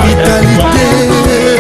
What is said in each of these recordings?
Vitalité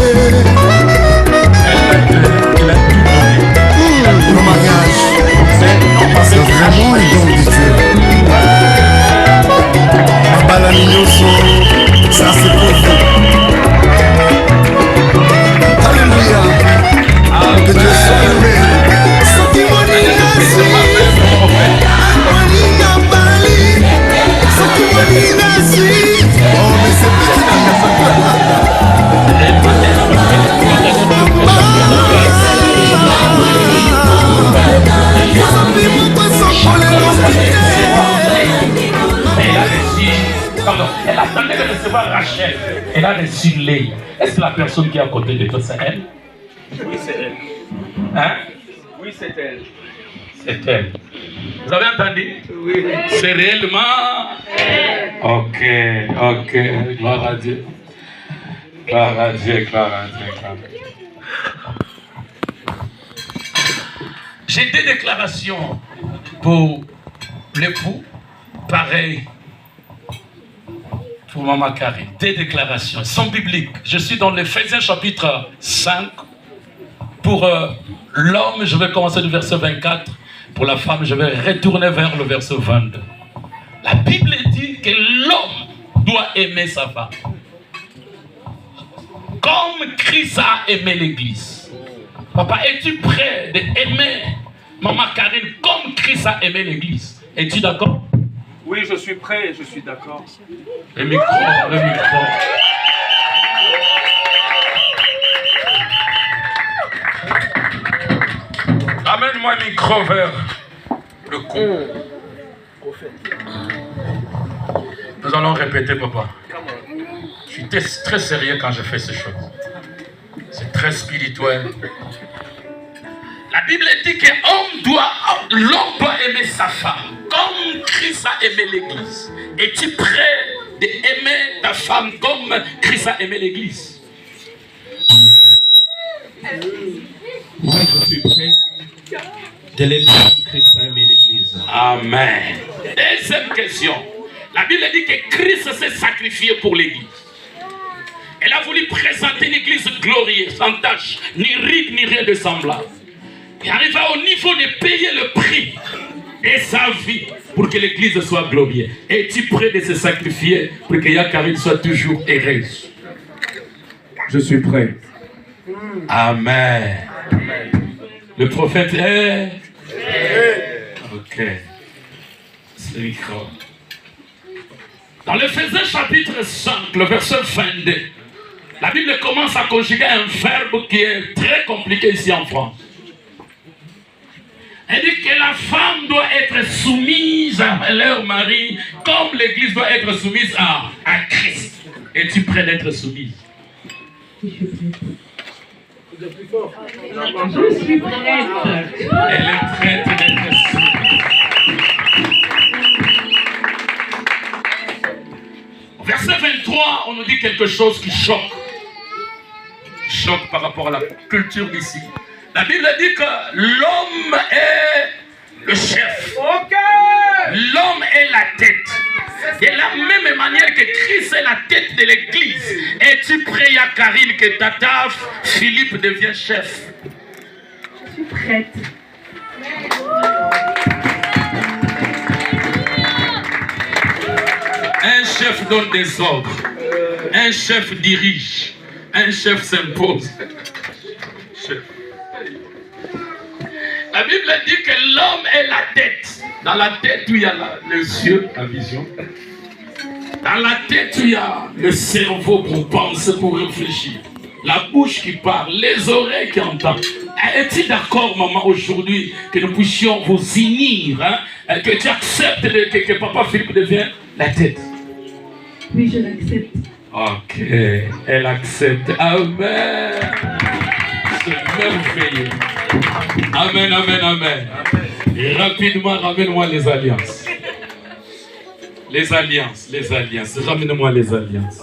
chair. Elle a reçu l'œil. Est-ce que la personne qui est à côté de toi, c'est elle? Oui, c'est elle. Hein? Oui, c'est elle. C'est elle. Vous avez entendu? Oui. C'est réellement elle. Ok. Gloire à Dieu. Gloire à Dieu. J'ai des déclarations pour l'époux, pareil pour Maman Karine. Des déclarations, elles sont bibliques. Je suis dans l'Éphésiens chapitre 5. Pour l'homme, je vais commencer du verset 24. Pour la femme, je vais retourner vers le verset 22. La Bible dit que l'homme doit aimer sa femme. Comme Christ a aimé l'Église. Papa, es-tu prêt d'aimer Maman Karine comme Christ a aimé l'Église? Es-tu d'accord? Oui, je suis prêt, je suis d'accord. Le micro. Amène-moi un micro vers le cou. Nous allons répéter, papa. Je suis très sérieux quand je fais ces choses. C'est très spirituel. La Bible dit que l'homme doit aimer sa femme, comme Christ a aimé l'Église. Es-tu prêt d'aimer ta femme comme Christ a aimé l'Église? Moi, je suis prêt de l'aimer comme Christ a aimé l'Église. Amen. Deuxième question. La Bible dit que Christ s'est sacrifié pour l'Église. Elle a voulu présenter l'Église glorieuse, sans tache, ni ride, ni rien de semblable. Il arriva au niveau de payer le prix de sa vie pour que l'Église soit glorieuse. Es-tu prêt de se sacrifier pour que Yakarine soit toujours heureuse? Je suis prêt. Amen. Le prophète est... Ok. C'est le micro. Dans l'Éphésiens chapitre 5, le verset 22, la Bible commence à conjuguer un verbe qui est très compliqué ici en France. Elle dit que la femme doit être soumise à leur mari comme l'Église doit être soumise à Christ. Es-tu prêt d'être soumise? Je suis prête. Je suis fort. Je suis prête. Elle est prête d'être soumise. Verset 23, on nous dit quelque chose qui choque. Choque par rapport à la culture d'ici. La Bible dit que l'homme est le chef. L'homme est la tête. De la même manière que Christ est la tête de l'Église. Es-tu prêt, Yakarine, que Tata Philippe devienne chef? Je suis prête. Un chef donne des ordres. Un chef dirige. Un chef s'impose. Chef. La Bible dit que l'homme est la tête. Dans la tête où il y a les yeux, la vision. Dans la tête où il y a le cerveau pour penser, pour réfléchir. La bouche qui parle, les oreilles qui entendent. Es-tu d'accord, maman, aujourd'hui, que nous puissions vous unir, hein, que tu acceptes que papa Philippe devienne la tête? Oui, je l'accepte. Ok, elle accepte. Amen. C'est merveilleux. Amen, amen, amen. Et rapidement, ramène-moi les alliances. Les alliances, les alliances. Ramène-moi les alliances.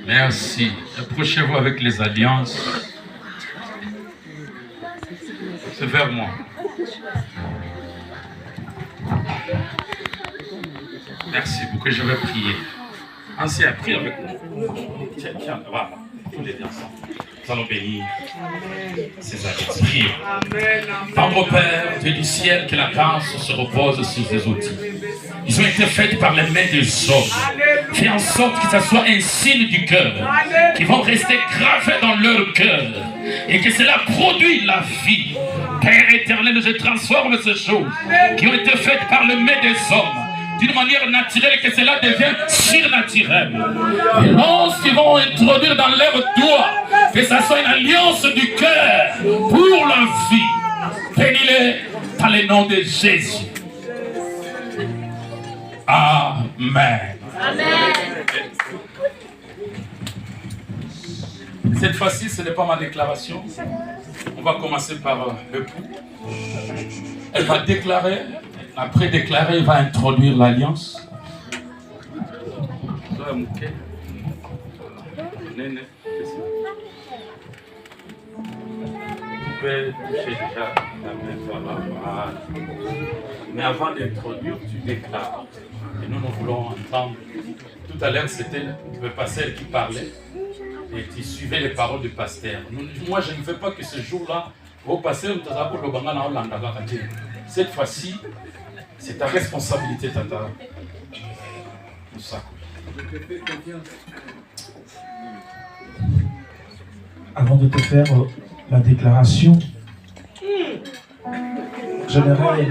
Merci. Approchez-vous avec les alliances. C'est vers moi. Merci beaucoup. Je vais prier. Ancien, prie avec nous. Tiens, voilà. Tous les deux ensemble. Nous allons bénir ces alliances. Priez. Père, Père, Dieu du ciel, que la grâce se repose sur ces outils. Ils ont été faits par les mains des hommes. Fais en sorte que ça soit un signe du cœur, qui vont rester gravés dans leur cœur, et que cela produit la vie. Père éternel, je transforme ces choses qui ont été faites par les mains des hommes d'une manière naturelle, que cela devienne surnaturel. Et lorsqu'ils vont introduire dans leur doigt, que ça soit une alliance du cœur pour leur vie. Bénis-les dans le nom de Jésus. Amen. Amen. Cette fois-ci, ce n'est pas ma déclaration. On va commencer par l'époux. Elle va déclarer. Après déclarer, il va introduire l'alliance. Vous pouvez toucher déjà la main sur la bras. Mais avant d'introduire, tu déclares. Et nous voulons entendre. Tout à l'heure, c'était le pasteur qui parlait. Et tu suivais les paroles du pasteur. Moi, je ne veux pas que ce jour-là, au pasteur, cette fois-ci, c'est ta responsabilité, Tata. Avant de te faire la déclaration, j'aimerais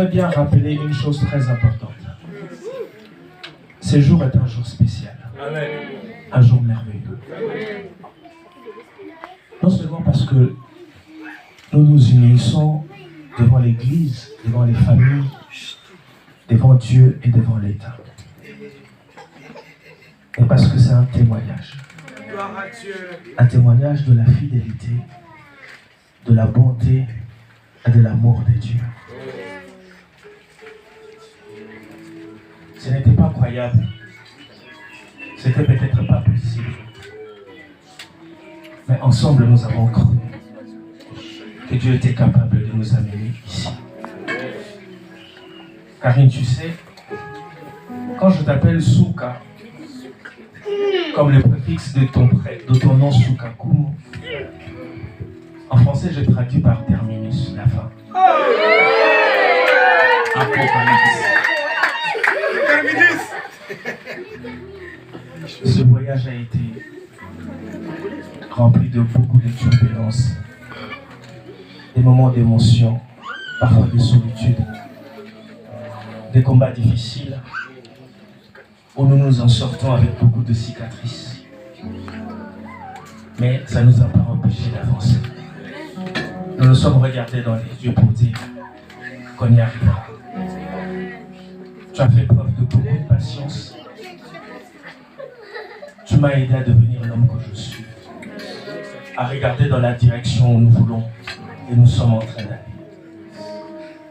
bien rappeler une chose très importante. Ce jour est un jour spécial. Un jour merveilleux. Non seulement parce que nous nous unissons devant l'Église, devant les familles, devant Dieu et devant l'État. Et parce que c'est un témoignage. Un témoignage de la fidélité, de la bonté et de l'amour de Dieu. Ce n'était pas croyable. C'était peut-être pas possible. Mais ensemble, nous avons cru que Dieu était capable de nous amener ici. Karine, tu sais, quand je t'appelle Souka, comme le préfixe de ton nom Souka Kumu, en français, je traduis par terminus, la fin. Apocalypse. Ce voyage a été rempli de beaucoup de turbulences, des moments d'émotion, parfois de solitude, des combats difficiles où nous nous en sortons avec beaucoup de cicatrices. Mais ça ne nous a pas empêchés d'avancer. Nous nous sommes regardés dans les yeux pour dire qu'on y arrivera. Tu as fait preuve de beaucoup de patience. Tu m'as aidé à devenir l'homme que je suis, à regarder dans la direction où nous voulons et nous sommes en train d'aller.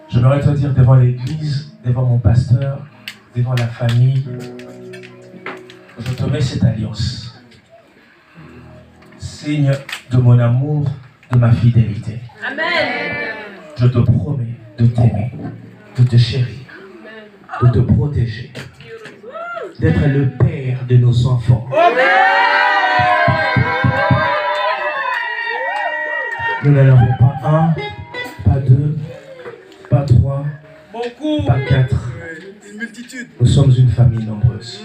J'aimerais te dire devant l'Église, devant mon pasteur, devant la famille, je te mets cette alliance, signe de mon amour, de ma fidélité. Amen. Je te promets de t'aimer, de te chérir, de te protéger, d'être le père de nos enfants. Nous n'en avons pas un, pas deux, pas trois, pas quatre. Nous sommes une famille nombreuse.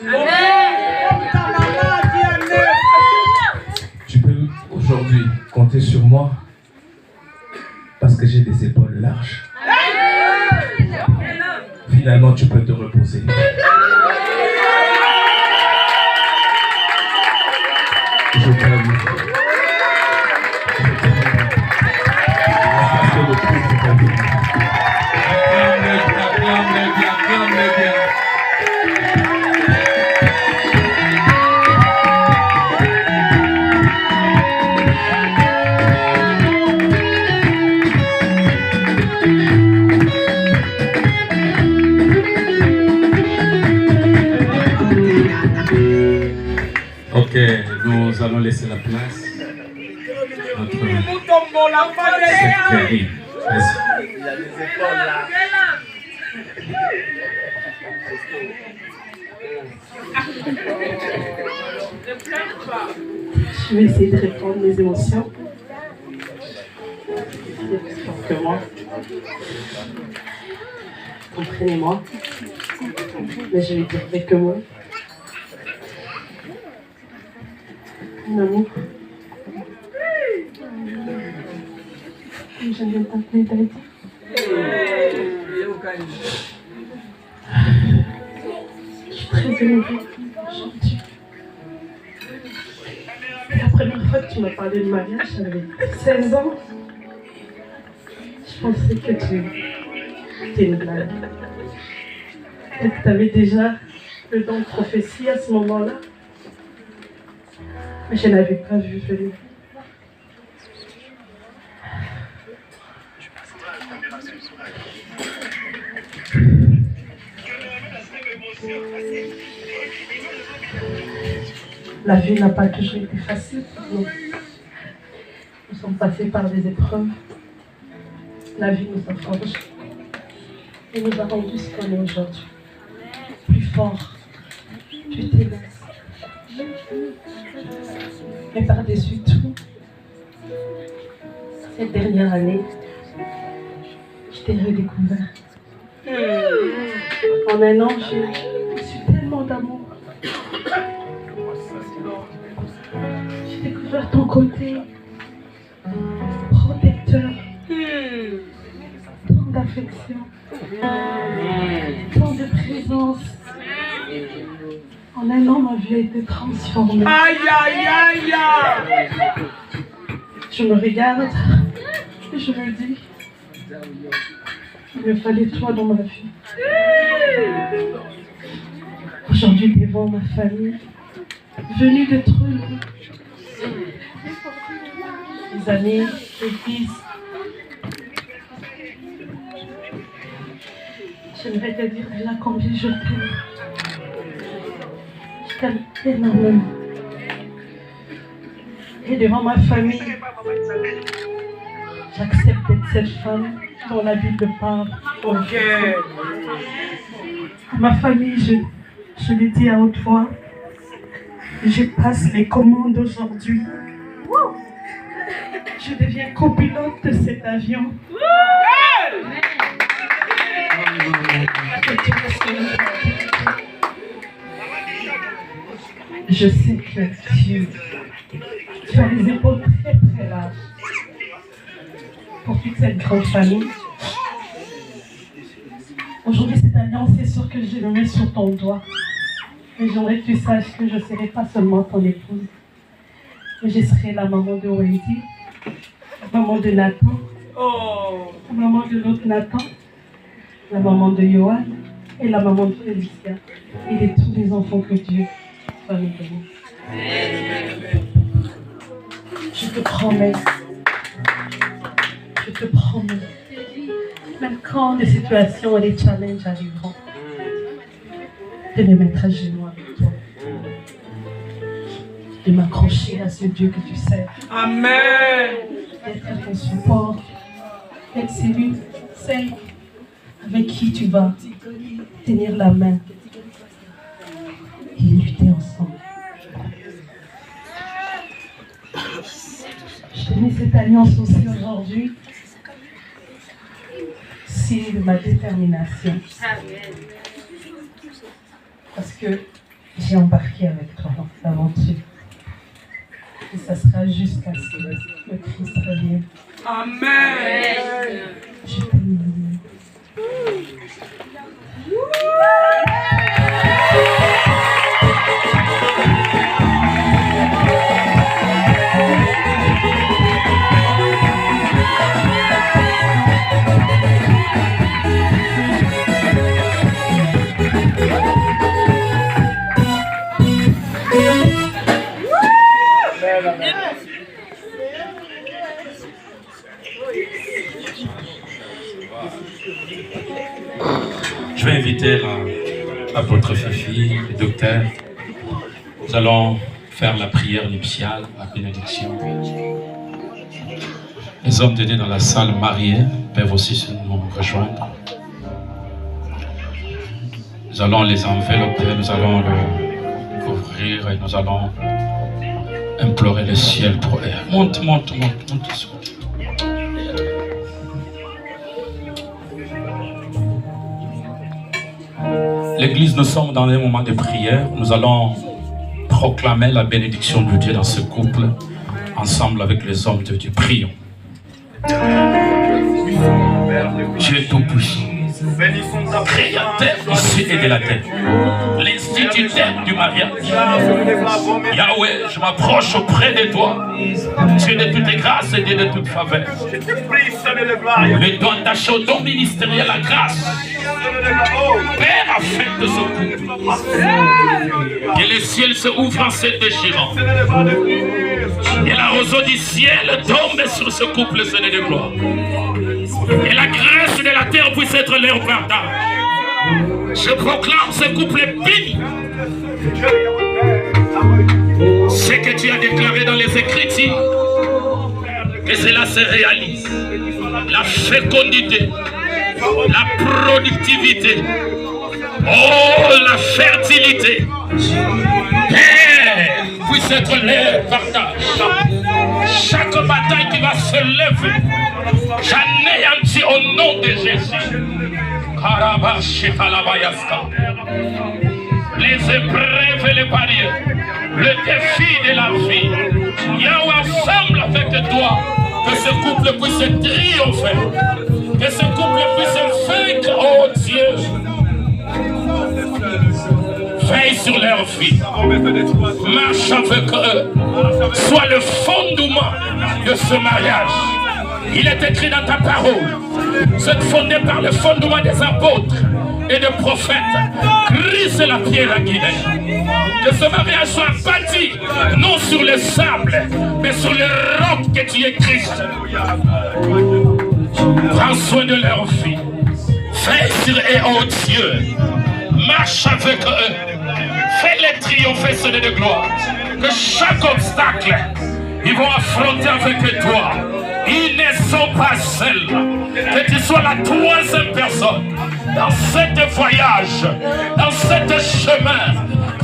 Tu peux aujourd'hui compter sur moi parce que j'ai des épaules larges. Finalement, tu peux te reposer. Je t'aime. Parce que le Christ est en nous. Ok, nous allons laisser la place. Notre Karine. Il a des épaules là. Je vais essayer de répondre mes émotions. C'est moi. Comprenez-moi. Mais je vais dire quelques mots. Mon amour. J'aime bien t'appeler Daddy. Je suis très émouvée aujourd'hui. La première fois que tu m'as parlé de mariage, j'avais 16 ans. Je pensais que c'était une blague. Et que tu avais déjà le don de prophétie à ce moment-là. Mais je n'avais pas vu venir. La vie n'a pas toujours été facile pour nous. Nous sommes passés par des épreuves. La vie nous a forgés et nous a rendus ce qu'on est aujourd'hui. Plus forts, plus ténaces. Mais par-dessus tout, cette dernière année, je t'ai redécouvert. En un an, j'ai reçu tellement d'amour. J'ai découvert ton côté protecteur, tant d'affection, tant de présence. En un an, ma vie a été transformée. Aïe, aïe, aïe, aïe. Je me regarde et je me dis, il me fallait toi dans ma vie. Aujourd'hui, devant ma famille, venue de trop loin, les amis, les fils, j'aimerais te dire là combien je t'aime. Je t'aime énormément. Et devant ma famille, j'accepte d'être cette femme dont la Bible parle. Ok. Ma famille, je le dis à haute voix, je passe les commandes aujourd'hui. Je deviens copilote de cet avion. Je sais que tu as les épaules très très larges pour toute cette grande famille. Aujourd'hui, cette alliance, c'est sûr que je le mets sur ton doigt. Mais j'aimerais que tu saches que je ne serai pas seulement ton épouse, mais je serai la maman de Wendy, la maman de Nathan, la maman de l'autre Nathan, la maman de Johan et la maman de Félicia et de tous les enfants que Dieu va nous donner. Je te promets, même quand des situations et des challenges arriveront, de me mettre à genoux avec toi, de m'accrocher à ce Dieu que tu sais. Amen. D'être à ton support, d'être celle avec qui tu vas tenir la main et lutter ensemble. Je te mets cette alliance aussi aujourd'hui, signe de ma détermination. Parce que j'ai embarqué avec toi dans cette aventure. Et ça sera jusqu'à ce que le Christ revienne. Amen. Je t'aime. Je vais inviter l'apôtre Fifi, le docteur. Nous allons faire la prière nuptiale, la bénédiction. Les hommes de Dieu dans la salle mariés peuvent aussi nous rejoindre. Nous allons les envelopper, nous allons le couvrir et nous allons implorer le ciel pour eux. Monte. L'église, nous sommes dans un moment de prière. Nous allons proclamer la bénédiction de Dieu dans ce couple, ensemble avec les hommes de Dieu. Prions. Dieu est tout puissant. Créateur du ciel et de la terre, l'instituteur du mariage. Yahweh, je m'approche auprès de toi, Dieu de toutes grâces et Dieu de toute faveur. Le don d'acheter au don ministériel la grâce. Père, afin de ce couple, que le ciel se ouvre en se déchirant. Et la roseau du ciel tombe sur ce couple sonné de gloire. Et la grâce de la terre puisse être leur partage. Je proclame ce couple béni. Ce que tu as déclaré dans les Écritures, que cela se réalise. La fécondité, la productivité, oh la fertilité. Père, puisse être leur partage. Chaque bataille qui va se lever, j'anéantis au nom de Jésus. Les épreuves et les barrières, le défi de la vie. Yahweh, ensemble avec toi, que ce couple puisse triompher, que ce couple puisse vaincre, oh Dieu. Veille sur leur vie, marche avec eux, sois le fondement de ce mariage. Il est écrit dans ta parole, c'est fondé par le fondement des apôtres et des prophètes. Christ est la pierre angulaire. Que ce mariage soit bâti, non sur le sable, mais sur le roc que tu es Christ. Prends soin de leur vie. Veille sur eux, oh Dieu. Marche avec eux. Fais-les triompher, sonner de gloire. Que chaque obstacle, ils vont affronter avec toi. Ils ne sont pas seuls. Que tu sois la troisième personne dans ce voyage, dans ce chemin.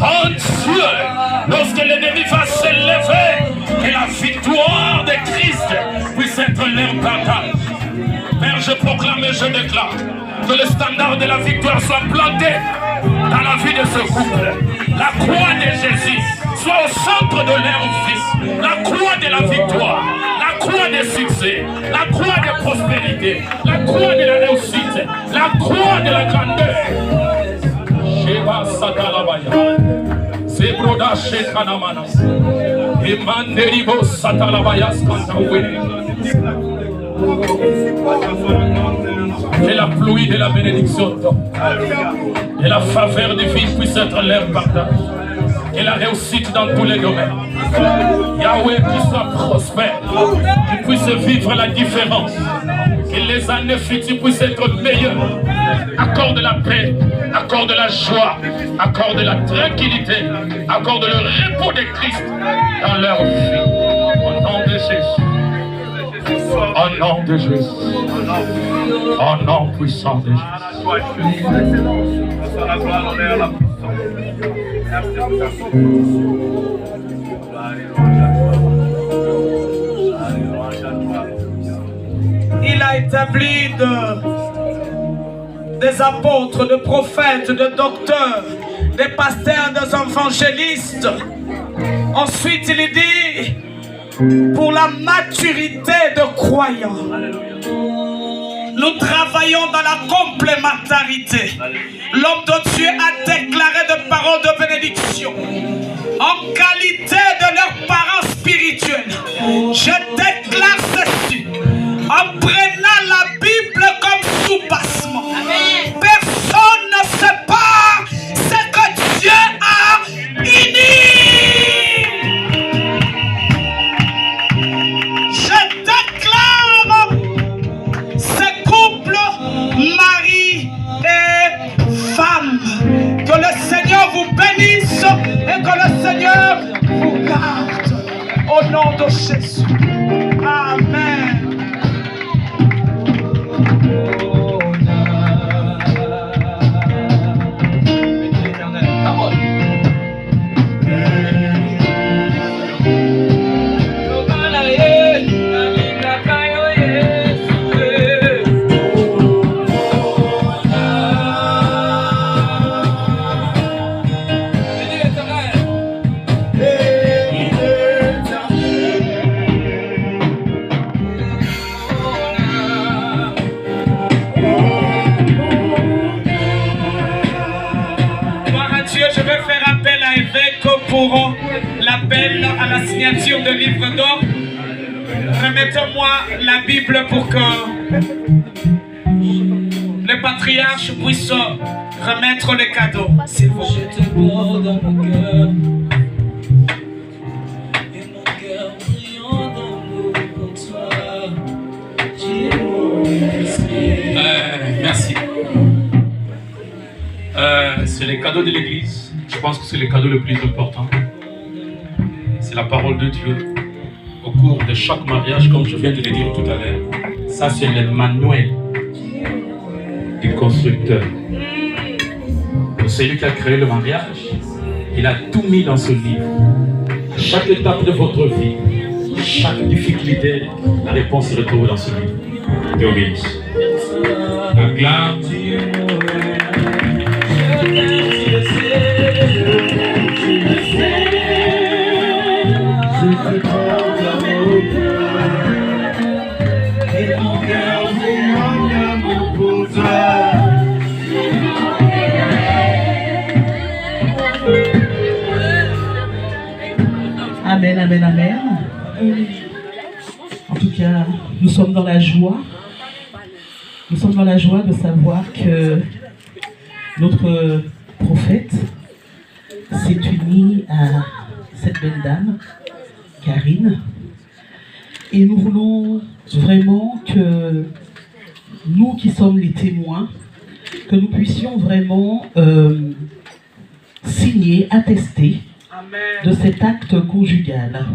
Oh Dieu, lorsque l'ennemi va se lever, que la victoire de Christ puisse être leur partage. Père, je proclame et je déclare que le standard de la victoire soit planté dans la vie de ce couple. La croix de Jésus soit au centre de leur vie. La croix de la victoire, la croix des succès, la croix de prospérité, la croix de la réussite, la croix de la grandeur. Sheba Satalabaya, Zebroda Shekanamana, Emanderibo Satalabaya Skantawe. Que la pluie de la bénédiction tombe. Que la faveur divine puisse être leur partage. Que la réussite dans tous les domaines. Yahweh qui soit prospère, qui puisse vivre la différence. Que les années futures puissent être meilleures. Accorde la paix, accorde la joie, accorde la tranquillité, accorde le repos de Christ dans leur vie. Au nom de Jésus. Au nom de Jésus. Au nom puissant de Jésus. Il a établi des apôtres, de prophètes, de docteurs, des pasteurs, des évangélistes. Ensuite, il dit pour la maturité de croyants. Nous travaillons dans la complémentarité. L'homme de Dieu a déclaré des paroles de bénédiction en qualité de leurs parents spirituels. Je déclare ceci en prenant la Bible comme sous-bassement. Personne ne sait pas ce que Dieu a uni. Je déclare ce couple, mari et femme. Que le Seigneur vous bénisse et que le Seigneur vous garde. Au nom de Jésus. Amen. appelle à la signature de livre d'or. Remettez-moi la Bible pour que le patriarche puisse remettre les cadeaux, s'il vous plaît. Je te porte dans mon cœur. Et mon cœur brillant d'amour pour toi. Tu es mon esprit. Merci. C'est les cadeaux de l'église. Je pense que c'est le cadeau le plus important. C'est la parole de Dieu. Au cours de chaque mariage, comme je viens de le dire tout à l'heure, ça c'est le manuel du constructeur. Celui qui a créé le mariage, il a tout mis dans ce livre. À chaque étape de votre vie, chaque difficulté, la réponse se retrouve dans ce livre. Dieu bénisse. Acclame. Amen, amen, amen. En tout cas, nous sommes dans la joie. Nous sommes dans la joie de savoir que notre prophète s'est uni à cette belle dame, Karine. Et nous voulons vraiment que nous qui sommes les témoins, que nous puissions vraiment signer, attester de cet acte conjugal.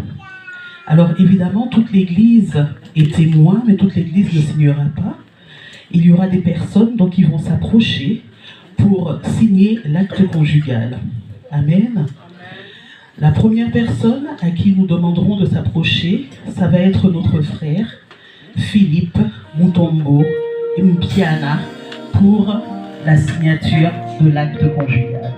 Alors évidemment, toute l'Église est témoin, mais toute l'Église ne signera pas. Il y aura des personnes donc, qui vont s'approcher pour signer l'acte conjugal. Amen. La première personne à qui nous demanderons de s'approcher, ça va être notre frère Philippe Mutombo Mpiana pour la signature de l'acte conjugal.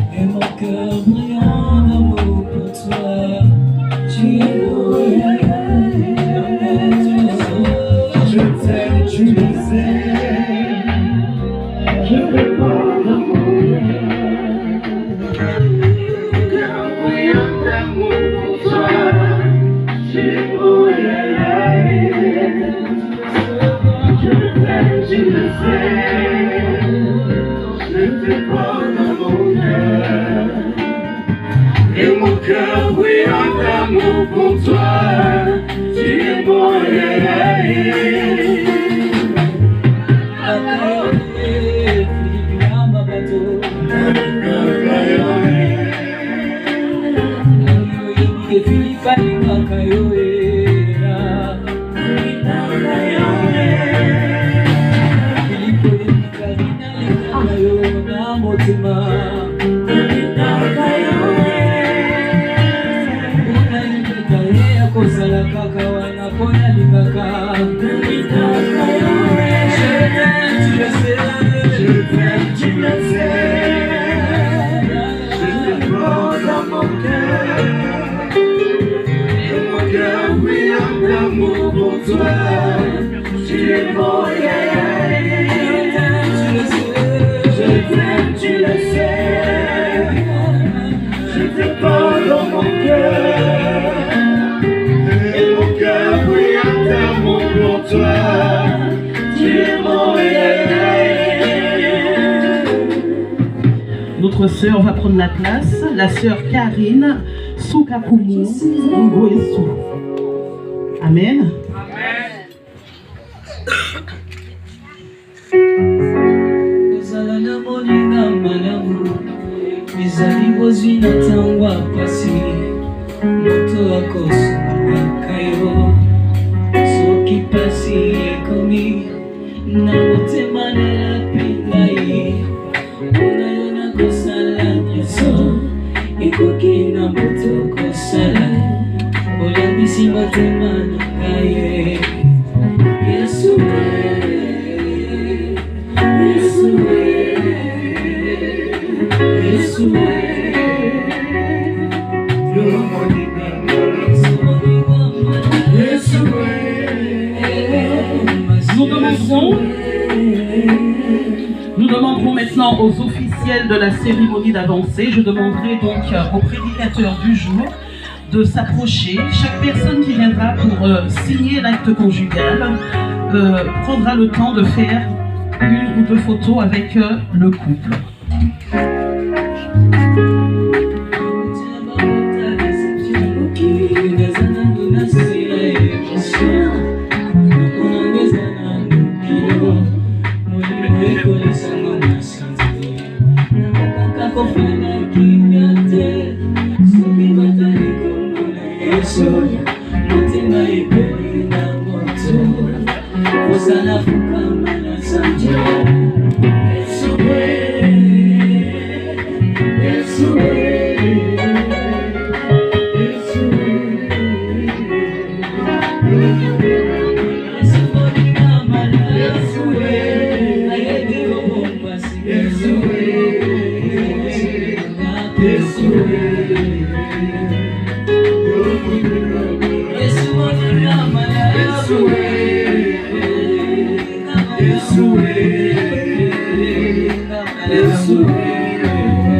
Et mon cœur brillant d'amour pour toi. Tu es beau, je t'aime, tu le sais. Je veux pas d'amour. Mon cœur brillant d'amour pour toi. Tu es beau, je t'aime, tu le sais. Je te porte dans mon cœur. Et mon cœur brillant d'amour pour toi. Tu es mon Notre sœur va prendre la place, la sœur Karine Soukakumu Ngoesu. Amen. Nous commençons maintenant aux officiels de la cérémonie d'avancée. Je demanderai donc au prédicateur du jour de s'approcher. Chaque personne qui viendra pour signer l'acte conjugal prendra le temps de faire une ou deux photos avec le couple.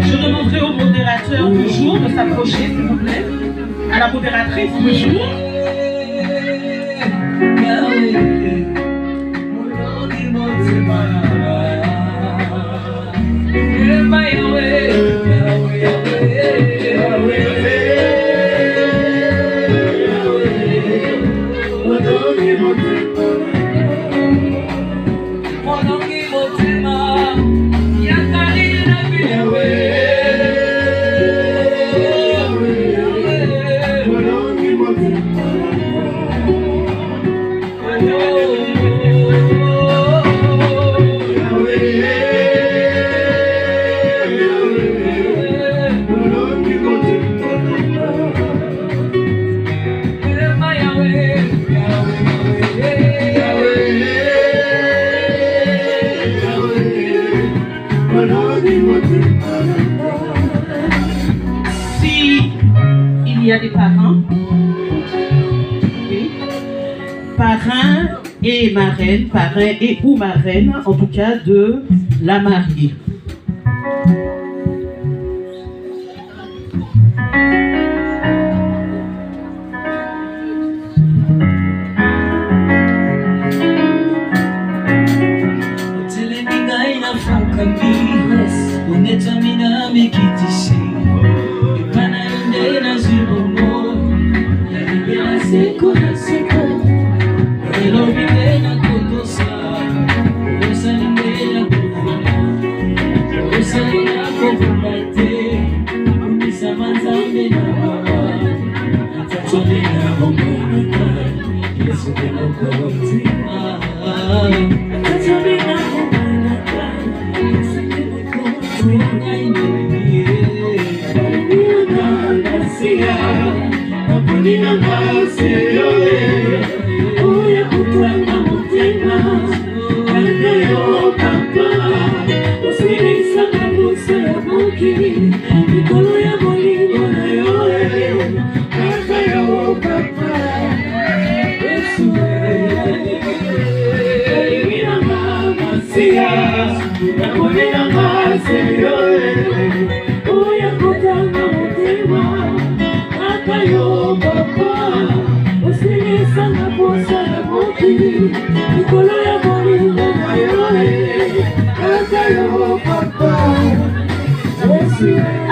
Je demanderai au modérateur du jour de s'approcher, s'il vous plaît, à la modératrice du jour. Il y a des parrains, oui. Parrain et marraine, parrain et ou marraine, en tout cas de la mariée.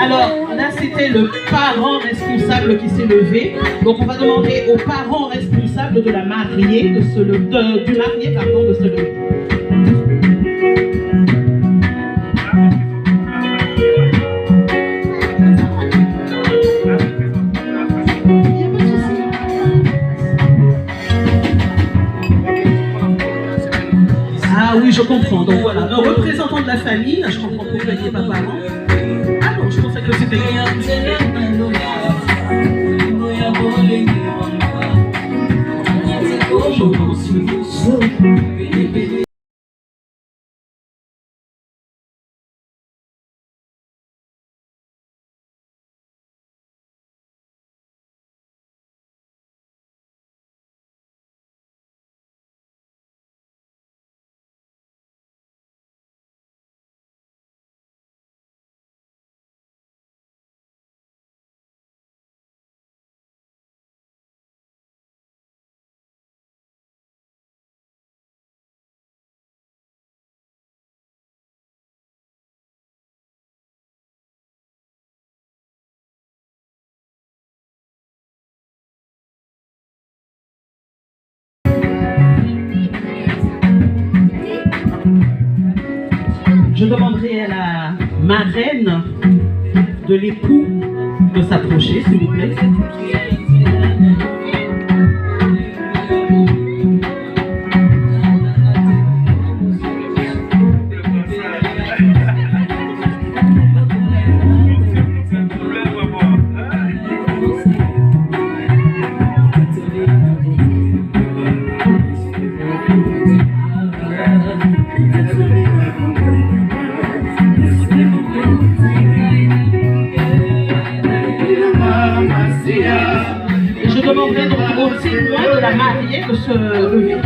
Alors là c'était le parent responsable qui s'est levé, donc on va demander aux parents responsables de la mariée de se lever, du marié pardon, de se lever. Ah oui, je comprends. Donc voilà, un représentant de la famille, je comprends pourquoi il n'y a pas parent. Ah non, je pensais que c'était... Je demanderai à la marraine de l'époux de s'approcher, s'il vous plaît. Je demanderai donc au témoin de la mariée de se lever.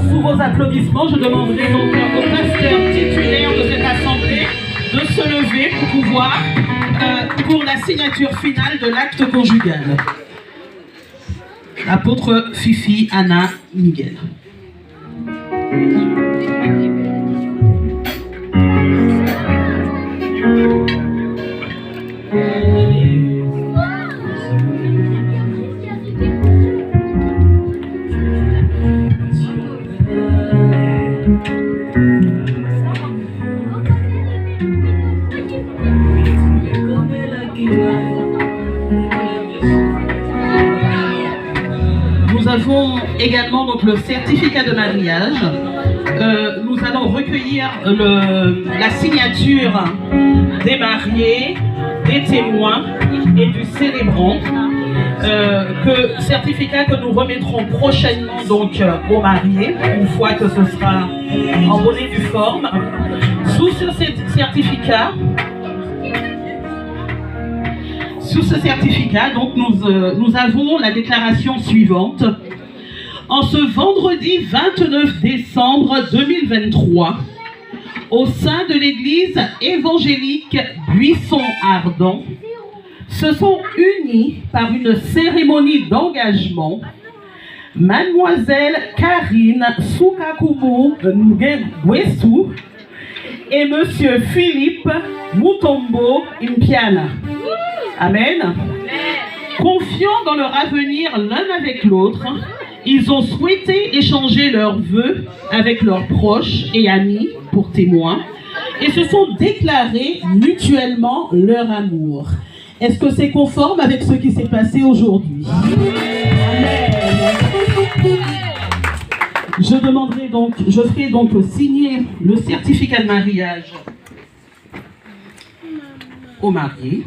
Sous vos applaudissements, je demanderai donc au pasteur titulaire de cette assemblée de se lever pour pouvoir, pour la signature finale de l'acte conjugal. L'apôtre Fifi Anna Miguel. Nous avons également donc le certificat de mariage. Nous allons recueillir la signature des mariés, des témoins et du célébrant. Certificat que nous remettrons prochainement donc aux mariés, une fois que ce sera en bonne et due forme. Sous ce certificat, donc nous avons la déclaration suivante. En ce vendredi 29 décembre 2023, au sein de l'église évangélique Buisson Ardent, se sont unis par une cérémonie d'engagement Mademoiselle Karine Soukakumu Nguessu et Monsieur Philippe Mutombo Impiana. Amen. Confiants dans leur avenir l'un avec l'autre, ils ont souhaité échanger leurs vœux avec leurs proches et amis pour témoins et se sont déclarés mutuellement leur amour. Est-ce que c'est conforme avec ce qui s'est passé aujourd'hui? Je ferai donc signer le certificat de mariage au marié.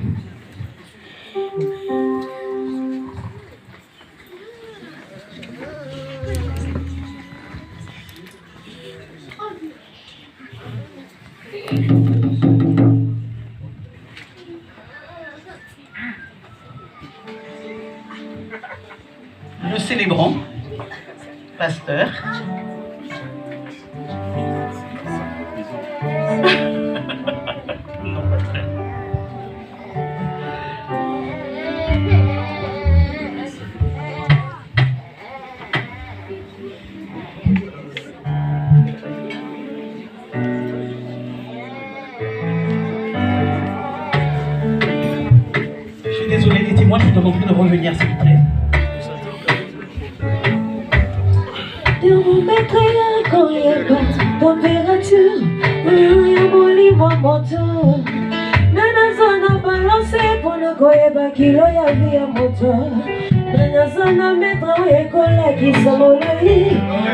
Le célébrant, pasteur. Je suis désolé, les témoins, je vous demanderai de revenir s'il vous plaît. Température, Nanazana balance pour ne goyeba kilo ya via moto. Nanazana metra ekola kisamolai.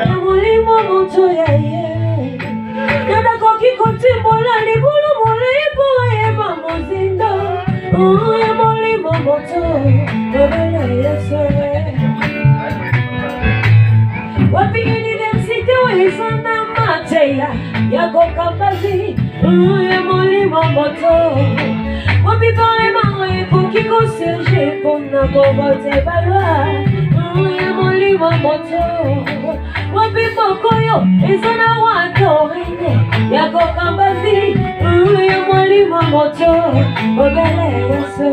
Amolimo moto ya ye. Nana koki kotimbola libulu molai po yeba mozindo. Amolimo moto, obela yesore. Wapi universite wezana mateya yako kabazi molimo moto. Wapi parema epoki ko serge pona kobote balwa molimo moto. Wapi pokoyo ezana watorine yako kabazi molimo moto. Obele yose.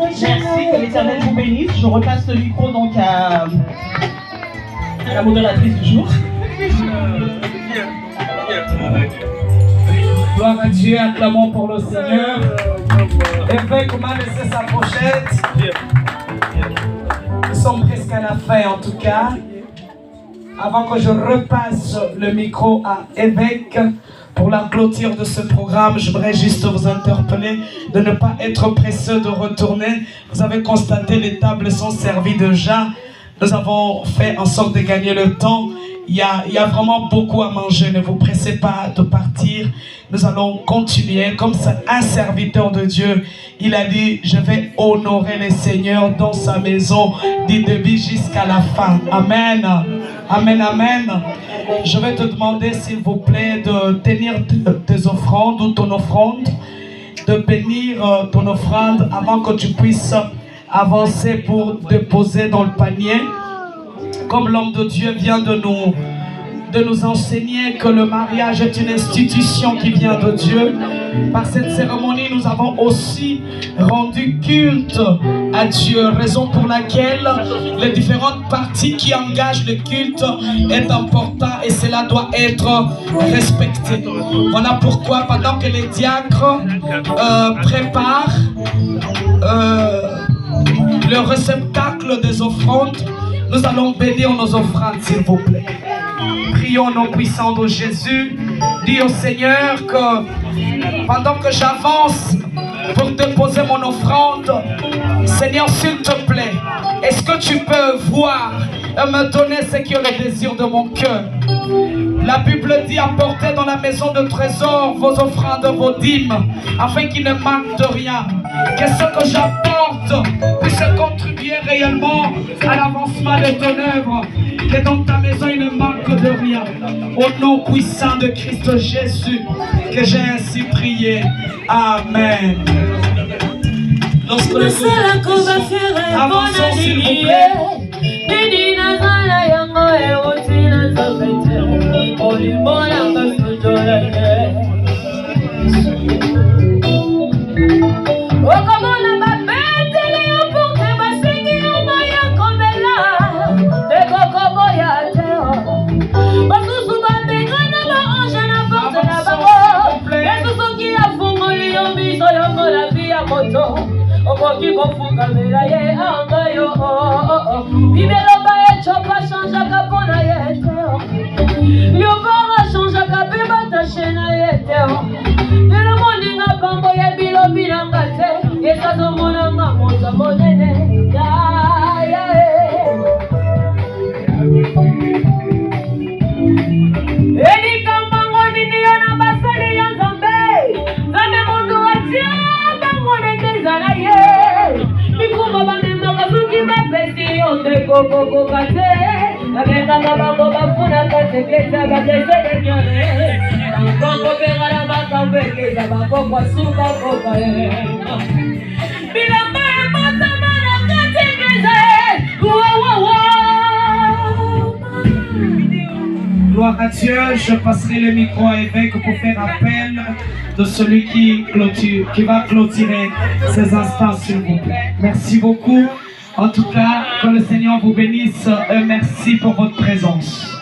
Merci, que l'Éternel vous bénisse. Je repasse le micro donc à la modératrice du jour. Gloire à Dieu, acclamons pour le Seigneur. Évêque m'a laissé sa pochette. Nous sommes presque à la fin en tout cas. Avant que je repasse le micro à Évêque pour la clôture de ce programme, j'aimerais juste vous interpeller de ne pas être pressé de retourner. Vous avez constaté, les tables sont servies déjà. Nous avons fait en sorte de gagner le temps. Il y a vraiment beaucoup à manger. Ne vous pressez pas de partir. Nous allons continuer. Comme c'est un serviteur de Dieu, il a dit, je vais honorer le Seigneur dans sa maison du début jusqu'à la fin. Amen. Amen, amen. Je vais te demander, s'il vous plaît, de tenir tes offrandes ou ton offrande, de bénir ton offrande avant que tu puisses avancer pour déposer dans le panier. Comme l'homme de Dieu vient de nous enseigner que le mariage est une institution qui vient de Dieu. Par cette cérémonie, nous avons aussi rendu culte à Dieu, raison pour laquelle les différentes parties qui engagent le culte est important et cela doit être respecté. Voilà pourquoi pendant que les diacres préparent le réceptacle des offrandes, nous allons bénir nos offrandes, s'il vous plaît. Prions au nom puissant de Jésus. Dis au Seigneur que pendant que j'avance pour déposer mon offrande, Seigneur, s'il te plaît, est-ce que tu peux voir et me donner ce qui est le désir de mon cœur? La Bible dit, apportez dans la maison de trésor vos offrandes, vos dîmes, afin qu'il ne manque de rien. Que ce que j'apporte puisse contribuer réellement à l'avancement de ton œuvre. Que dans ta maison il ne manque de rien. Au nom puissant de Christ Jésus, que j'ai ainsi prié. Amen. Lorsque le avançons, s'il vous plaît. Okoki kofukamela ye anga yo bibeloba echoka changeaka mpona ye te liobanga changeaka mpe batashe na ye te lelo moninga pambo ya bilobi nanga te esazomonanga moto monene elikambango nini yo na basali ya bakoka te babengaka bango bafunaka tekleza badesedenyone bakopengana bakambekeza bakokwasuka koka bilamba ebotama na katekeza Gloire à Dieu, je passerai le micro à évêque pour faire appel de celui qui va clôturer ces instants, s'il vous plaît. Merci beaucoup. En tout cas, que le Seigneur vous bénisse et merci pour votre présence.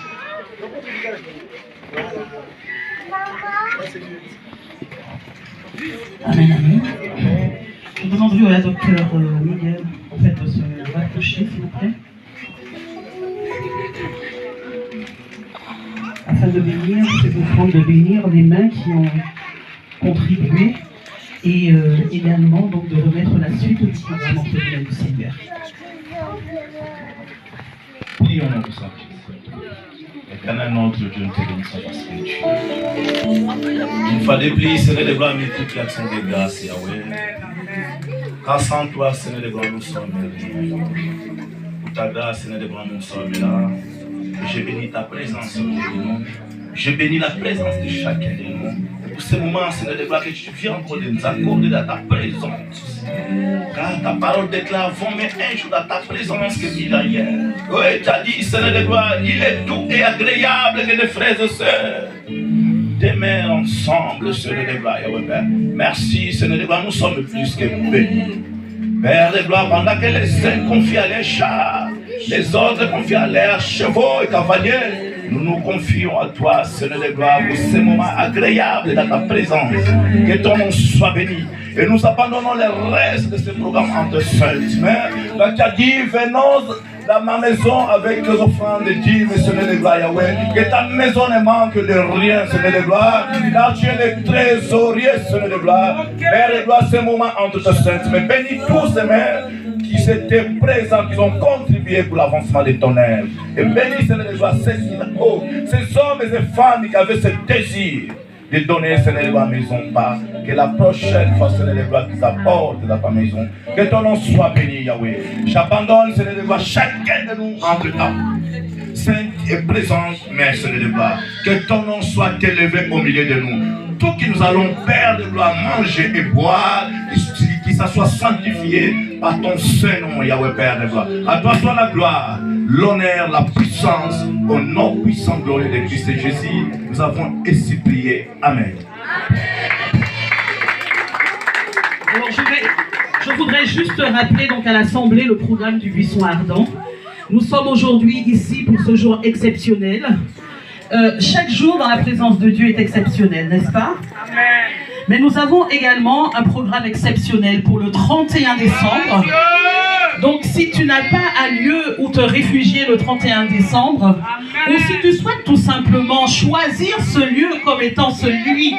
Amen, amen. Je demanderai à la docteure Miguel en fait, de se rapprocher, s'il vous plaît. Afin de bénir, c'est offrande de bénir les mains qui ont contribué et également donc de remettre la suite au programme en fait du Seigneur. Prions pour ça. Éternel notre Dieu, nous te bénissons parce que tu es. Une fois de plus, Seigneur de gloire, mais toute l'action de grâce, Yahweh. Car sans toi, Seigneur de gloire, nous sommes rien. Pour ta grâce, Seigneur de gloire, nous sommes là. Je bénis ta présence au milieu de nous. Je bénis la présence de chacun de nous. Pour ce moment, Seigneur de gloire, que tu viens encore de nous accorder dans ta présence. Car ta parole déclare, vont mais un jour dans ta présence que mille hier. Oui, tu as dit, Seigneur de gloire, il est doux et agréable que des frères et sœurs d'aimer ensemble, Seigneur de gloire. Oui, Père. Merci, Seigneur de gloire, nous sommes plus que bénis. Père de gloire, pendant que les uns confient à leurs chars, les autres confient à leurs chevaux et cavaliers, nous nous confions à toi, Seigneur de gloire, pour ces moments agréables dans ta présence. Que ton nom soit béni. Et nous abandonnons le reste de ce programme en te seul. Mais tu as dit, venons dans ma maison avec les offrandes de Dieu, Seigneur de gloire, Yahweh. Que ta maison ne manque de rien, Seigneur de gloire. Car tu es le trésorier, Seigneur de gloire. Père de gloire, ce moment entre tes saintes. Mais bénis tous ces mères qui étaient présents, qui ont contribué pour l'avancement de ton œuvre. Et bénis, Seigneur de gloire, ces hommes et femmes qui avaient ce désir de donner, Seigneur de gloire, mais ils n'ont pas. Que la prochaine fois, Seigneur de gloire, qu'ils apportent dans ta maison. Que ton nom soit béni, Yahweh. J'abandonne, Seigneur de gloire, chacun de nous entre temps. Sainte et présente, Mère, Seigneur de gloire. Que ton nom soit élevé au milieu de nous. Tout que nous allons, Père de gloire, manger et boire, que ça soit sanctifié par ton Saint-Nom, Yahweh, Père de gloire. À toi soit la gloire, l'honneur, la puissance, au nom puissant glorieux de Christ et Jésus. Nous avons ainsi prié. Amen. Alors je voudrais juste rappeler donc à l'Assemblée le programme du Buisson Ardent. Nous sommes aujourd'hui ici pour ce jour exceptionnel. Chaque jour dans la présence de Dieu est exceptionnel, n'est-ce pas? Amen. Mais nous avons également un programme exceptionnel pour le 31 décembre. Donc si tu n'as pas un lieu où te réfugier le 31 décembre, ou si tu souhaites tout simplement choisir ce lieu comme étant celui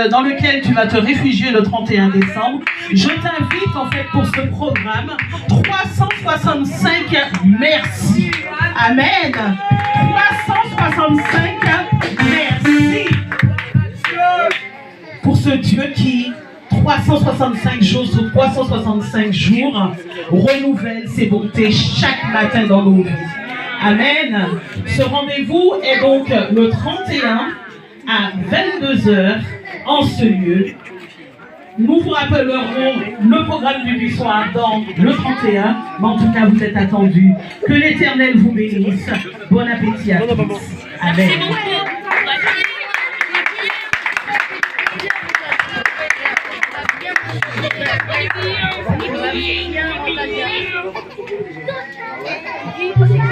dans lequel tu vas te réfugier le 31 décembre, je t'invite en fait pour ce programme 365 merci. Amen. 365 merci. Pour ce Dieu qui 365 jours sur 365 jours renouvelle ses bontés chaque matin dans nos vies. Amen. Ce rendez-vous est donc le 31 à 22h en ce lieu. Nous vous rappellerons le programme du Buisson Ardent le 31, mais en tout cas vous êtes attendus. Que l'Éternel vous bénisse. Bon appétit à tous. Amen.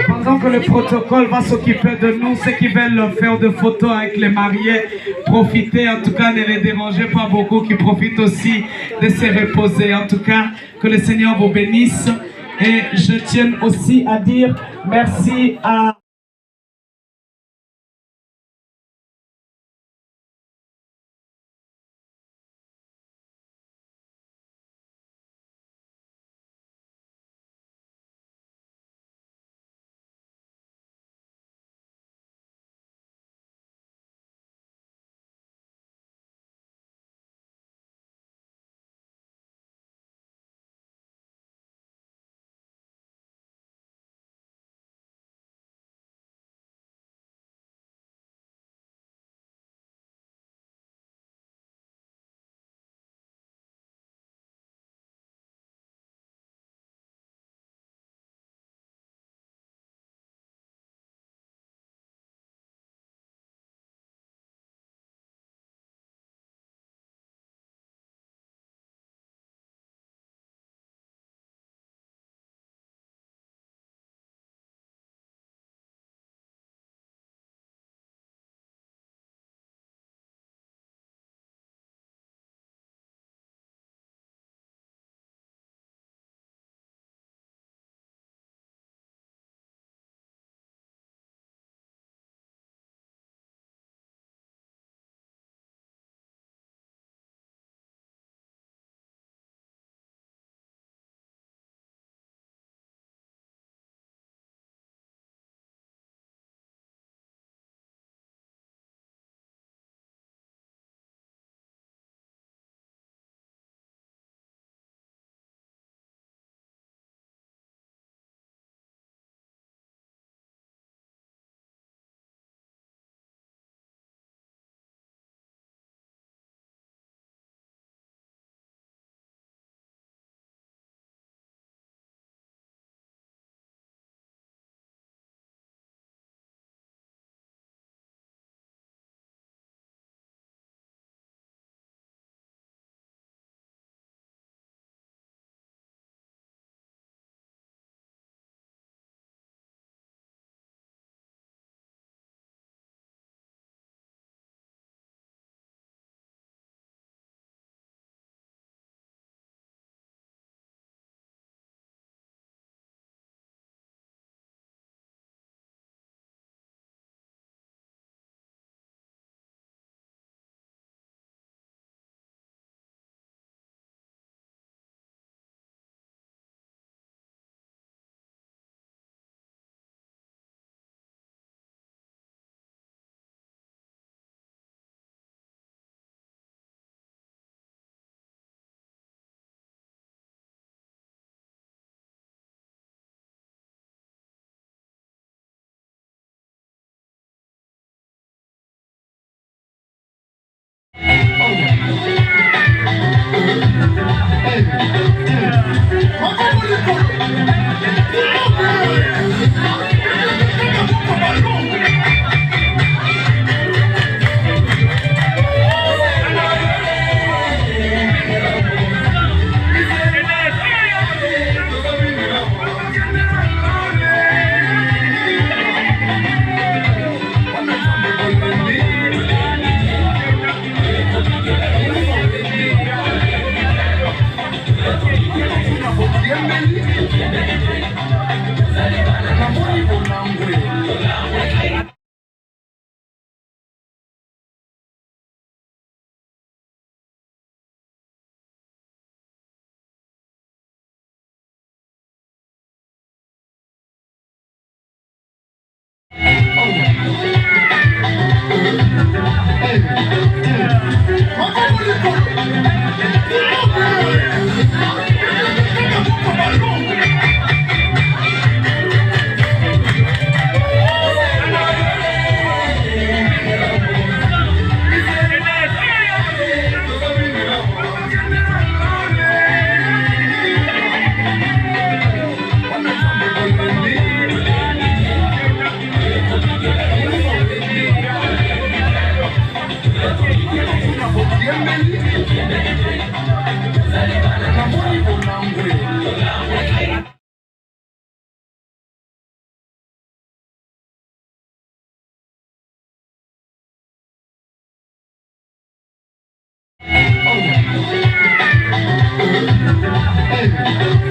Pendant que le protocole va s'occuper de nous, ceux qui veulent faire des photos avec les mariés, profitez, en tout cas ne les dérangez pas beaucoup, qui profitent aussi de se reposer. En tout cas, que le Seigneur vous bénisse. Et je tiens aussi à dire merci à... Hey.